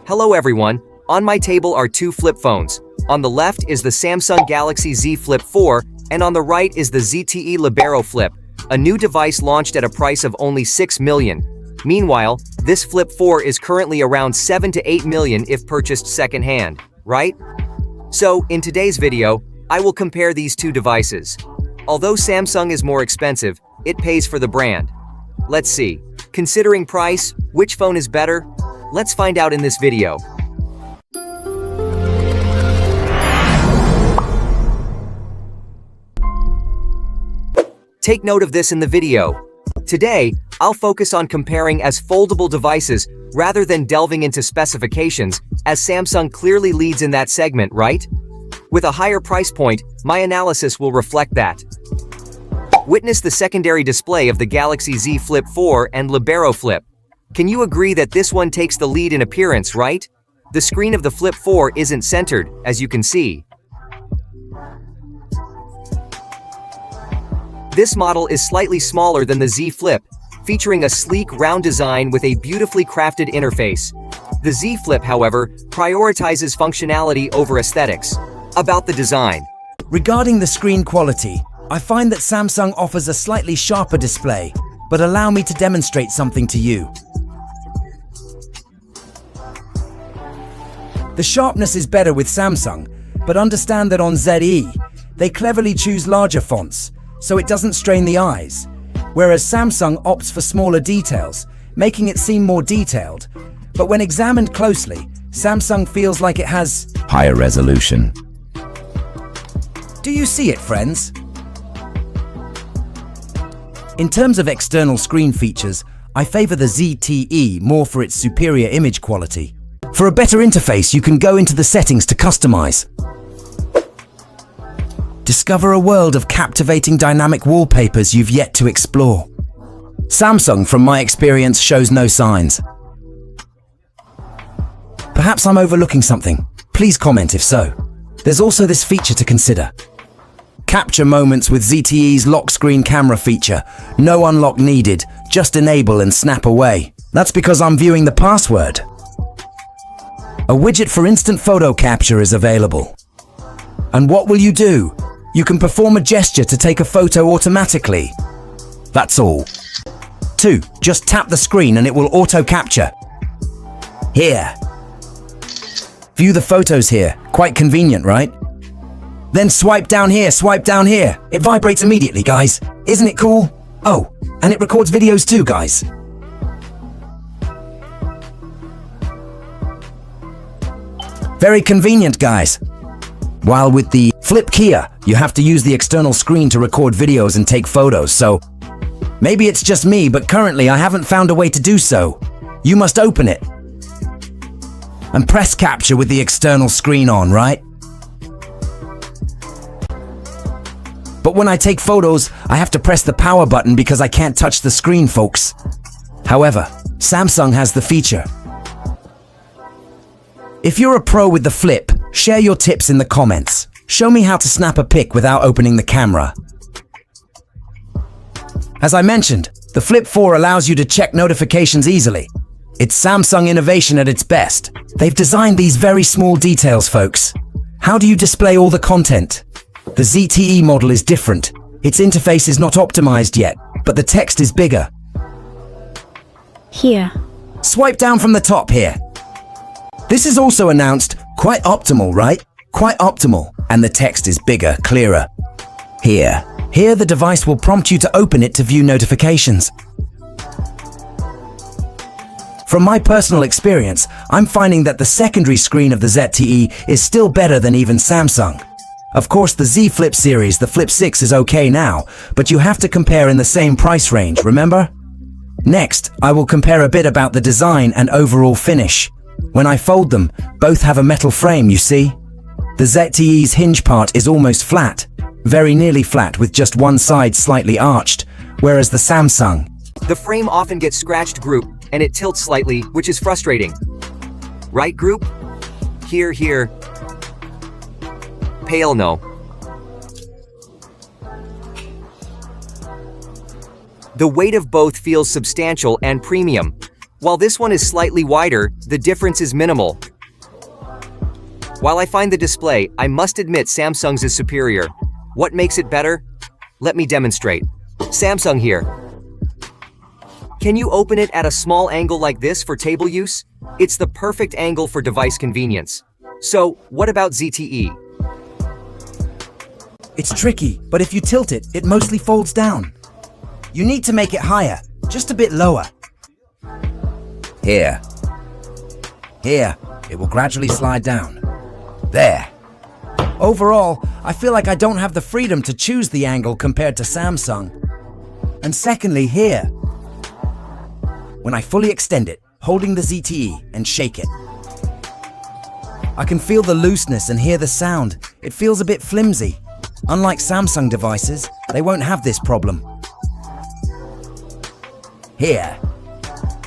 Hello everyone, on my table are two flip phones. On the left is the Samsung Galaxy Z Flip 4, and on the right is the ZTE Libero Flip, a new device launched at a price of only $6 million. Meanwhile, this Flip 4 is currently around $7 to $8 million if purchased second-hand, right? So, in today's video, I will compare these two devices. Although Samsung is more expensive, it pays for the brand. Let's see. Considering price, which phone is better? Let's find out in this video. Take note of this in the video. Today, I'll focus on comparing as foldable devices rather than delving into specifications, as Samsung clearly leads in that segment, right? With a higher price point, my analysis will reflect that. Witness the secondary display of the Galaxy Z Flip 4 and Libero Flip. Can you agree that this one takes the lead in appearance, right? The screen of the Flip 4 isn't centered, as you can see. This model is slightly smaller than the Z Flip, featuring a sleek, round design with a beautifully crafted interface. The Z Flip, however, prioritizes functionality over aesthetics. About the design. Regarding the screen quality, I find that Samsung offers a slightly sharper display, but allow me to demonstrate something to you. The sharpness is better with Samsung, but understand that on ZTE, they cleverly choose larger fonts, so it doesn't strain the eyes, whereas Samsung opts for smaller details, making it seem more detailed. But when examined closely, Samsung feels like it has higher resolution. Do you see it, friends? In terms of external screen features, I favor the ZTE more for its superior image quality. For a better interface, you can go into the settings to customize. Discover a world of captivating dynamic wallpapers you've yet to explore. Samsung, from my experience, shows no signs. Perhaps I'm overlooking something. Please comment if so. There's also this feature to consider. Capture moments with ZTE's lock screen camera feature. No unlock needed, just enable and snap away. That's because I'm viewing the password. A widget for instant photo capture is available. And what will you do? You can perform a gesture to take a photo automatically. That's all. 2. Just tap the screen and it will auto-capture. Here. View the photos here. Quite convenient, right? Then swipe down here, swipe down here. It vibrates immediately, guys. Isn't it cool? Oh, and it records videos too, guys. Very convenient, guys. While with the Flip Kia, you have to use the external screen to record videos and take photos, so maybe it's just me, but currently I haven't found a way to do so. You must open it and press capture with the external screen on, right? But when I take photos, I have to press the power button because I can't touch the screen, folks. However, Samsung has the feature. If you're a pro with the Flip, share your tips in the comments. Show me how to snap a pic without opening the camera. As I mentioned, the Flip 4 allows you to check notifications easily. It's Samsung innovation at its best. They've designed these very small details, folks. How do you display all the content? The ZTE model is different. Its interface is not optimized yet, but the text is bigger. Here. Swipe down from the top here. This is also announced, quite optimal, right? Quite optimal. And the text is bigger, clearer. Here. Here the device will prompt you to open it to view notifications. From my personal experience, I'm finding that the secondary screen of the ZTE is still better than even Samsung. Of course, the Z Flip series, the Flip 6 is okay now, but you have to compare in the same price range, remember? Next, I will compare a bit about the design and overall finish. When I fold them, both have a metal frame, you see? The ZTE's hinge part is almost flat, very nearly flat with just one side slightly arched, whereas the Samsung. The frame often gets scratched, group, and it tilts slightly, which is frustrating. Right, group? Here. Pale no. The weight of both feels substantial and premium. While this one is slightly wider, the difference is minimal. While I find the display, I must admit Samsung's is superior. What makes it better? Let me demonstrate. Samsung here. Can you open it at a small angle like this for table use? It's the perfect angle for device convenience. So, what about ZTE? It's tricky, but if you tilt it, it mostly folds down. You need to make it higher, just a bit lower. Here. Here, it will gradually slide down. There. Overall, I feel like I don't have the freedom to choose the angle compared to Samsung. And secondly, here. When I fully extend it, holding the ZTE and shake it, I can feel the looseness and hear the sound. It feels a bit flimsy. Unlike Samsung devices, they won't have this problem. Here.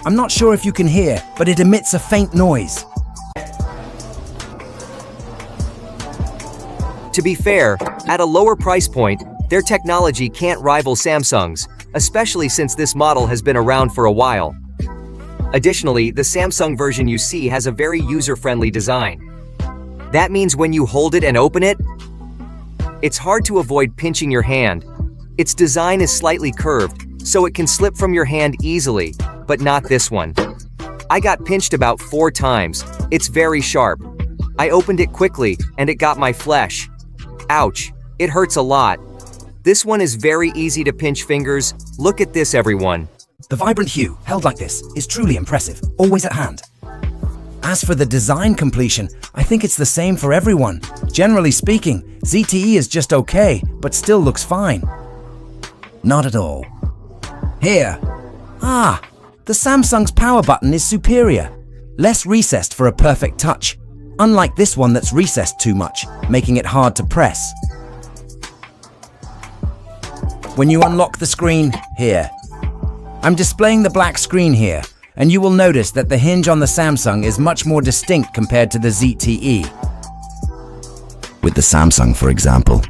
I'm not sure if you can hear, but it emits a faint noise. To be fair, at a lower price point, their technology can't rival Samsung's, especially since this model has been around for a while. Additionally, the Samsung version you see has a very user-friendly design. That means when you hold it and open it, it's hard to avoid pinching your hand. Its design is slightly curved, so it can slip from your hand easily, but not this one. I got pinched about 4 times. It's very sharp. I opened it quickly, and it got my flesh. Ouch, it hurts a lot. This one is very easy to pinch fingers. Look at this, everyone. The vibrant hue, held like this, is truly impressive, always at hand. As for the design completion, I think it's the same for everyone. Generally speaking, ZTE is just okay, but still looks fine. Not at all. Here. The Samsung's power button is superior. Less recessed for a perfect touch. Unlike this one that's recessed too much, making it hard to press. When you unlock the screen, here. I'm displaying the black screen here, and you will notice that the hinge on the Samsung is much more distinct compared to the ZTE. With the Samsung, for example.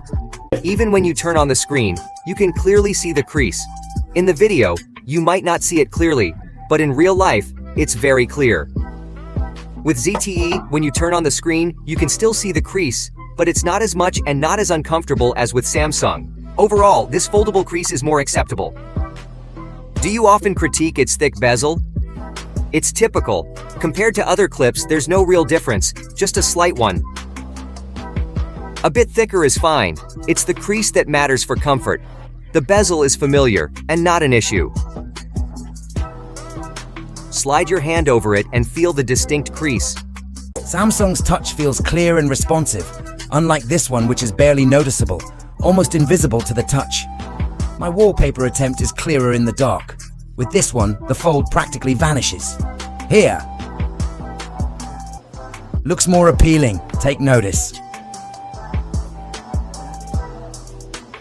Even when you turn on the screen, you can clearly see the crease. In the video, you might not see it clearly, but in real life, it's very clear. With ZTE, when you turn on the screen, you can still see the crease, but it's not as much and not as uncomfortable as with Samsung. Overall, this foldable crease is more acceptable. Do you often critique its thick bezel? It's typical. Compared to other clips, there's no real difference, just a slight one. A bit thicker is fine. It's the crease that matters for comfort. The bezel is familiar and not an issue. Slide your hand over it and feel the distinct crease. Samsung's touch feels clear and responsive, unlike this one which is barely noticeable, almost invisible to the touch. My wallpaper attempt is clearer in the dark. With this one, the fold practically vanishes. Here. Looks more appealing, take notice.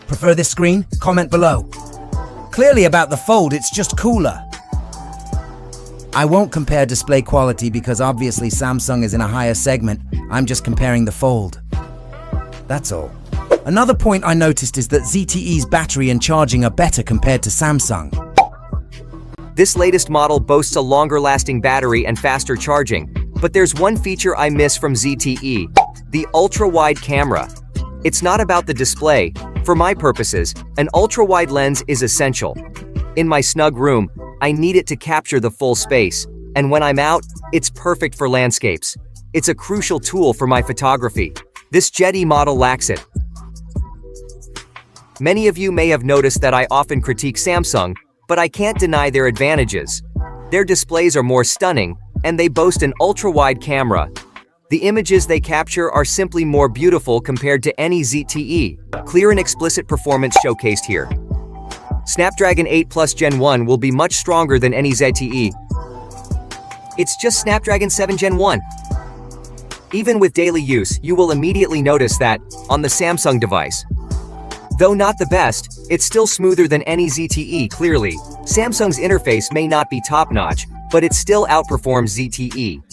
Prefer this screen? Comment below. Clearly about the fold, it's just cooler. I won't compare display quality because obviously Samsung is in a higher segment. I'm just comparing the fold. That's all. Another point I noticed is that ZTE's battery and charging are better compared to Samsung. This latest model boasts a longer-lasting battery and faster charging, but there's one feature I miss from ZTE, the ultra-wide camera. It's not about the display. For my purposes, an ultra-wide lens is essential. In my snug room, I need it to capture the full space, and when I'm out, it's perfect for landscapes. It's a crucial tool for my photography. This ZTE model lacks it. Many of you may have noticed that I often critique Samsung, but I can't deny their advantages. Their displays are more stunning, and they boast an ultra-wide camera. The images they capture are simply more beautiful compared to any ZTE. Clear and explicit performance showcased here. Snapdragon 8 Plus Gen 1 will be much stronger than any ZTE. It's just Snapdragon 7 Gen 1. Even with daily use, you will immediately notice that on the Samsung device. Though not the best, it's still smoother than any ZTE, clearly. Samsung's interface may not be top-notch, but it still outperforms ZTE.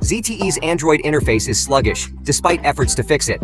ZTE's Android interface is sluggish, despite efforts to fix it.